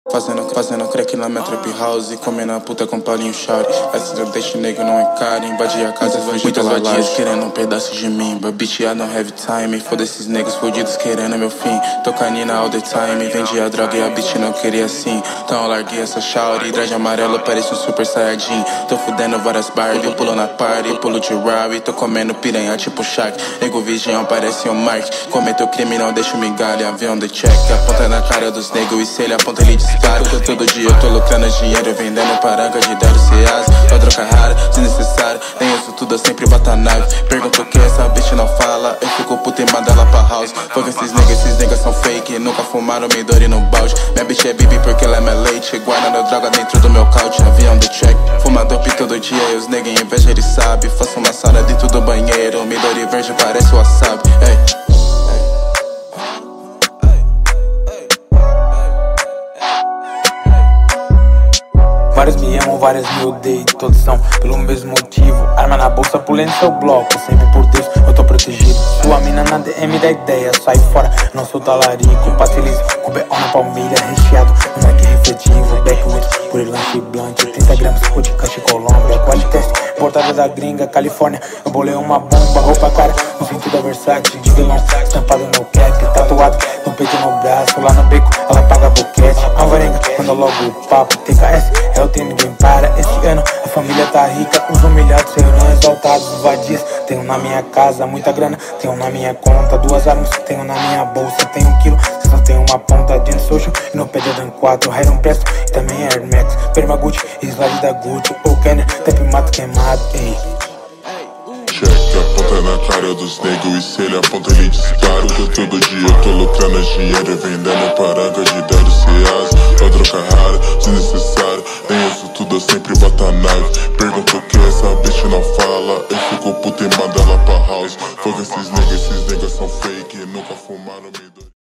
Fazendo crack na minha trap house, comendo a puta com Paulinho Chauri. Essa eu deixo nego não encara, invadi a casa, muitas vadias querendo um pedaço de mim. But bitch, I don't have time, foda esses negros fudidos querendo meu fim. Tô canina all the time, vendi a droga e a bitch não queria assim. Então eu larguei essa Chauri, traje amarelo, parece um super saiyajin. Tô fudendo várias Barbie, pulo na party, pulo de Rari. Tô comendo piranha tipo Shaq, nego vigião parece um Mark. Cometeu crime, não deixa migalha, avião de check. Aponta na cara dos negros e se ele aponta ele dispara. Todo dia eu tô lucrando dinheiro, vendendo paranga de 10 reais. Eu troca rara, desnecessário, nem isso tudo, eu sempre bato a nave. Pergunto o que essa bitch não fala, eu fico puta e mando ela pra house. Fogo esses niggas são fake, nunca fumaram Midori no balde. Minha bitch é bibi porque ela é minha leite, guardando droga dentro do meu couch. Avião de check, fuma dope todo dia e os niggas inveja ele sabe. Faço uma sala dentro do banheiro, Midori verde parece wasabi. Hey. Vários me amam, vários me odeiam, todos são pelo mesmo motivo. Arma na bolsa, pulei no seu bloco, sempre por Deus eu tô protegido. Sua mina na DM da ideia, sai fora, não sou talarico. Passe liso, com B.O. na palmilha, recheado, no Mac refletivo. Backwood, por lanche blunt, 30 gramas, podcast Colômbia. Quad test, importada da gringa, Califórnia. Eu bolei uma bomba, roupa cara, no cinto da Versace. De vilão, estampado no cap, tatuado no peito e no braço. Lá no beco, ela paga boquete. Alvarenga, manda logo o papo, TKS. É o tem ninguém para, esse ano a família tá rica. Os humilhados serão exaltados, vadias. Tenho na minha casa muita grana, tenho na minha conta 2 armas, tenho na minha bolsa, tenho 1 quilo. Cê só tem uma ponta de social e no pé de Dan 4. Iron Presto e também Air Max, Permagucci e slide da Gucci. O Kenner, tempo mato queimado, ei. Check, aponta na cara dos negros e se ele aponta ele dispara. Todo dia eu tô lucrando dinheiro, vendendo paranga de 10 reais. Eu troca rara, desnecessário, nem isso tudo, eu sempre bato a nave. Pergunto o que essa bitch não fala, eu fico puta e mando ela pra house. Fogo esses niggas são fake, nunca fumaram Midori.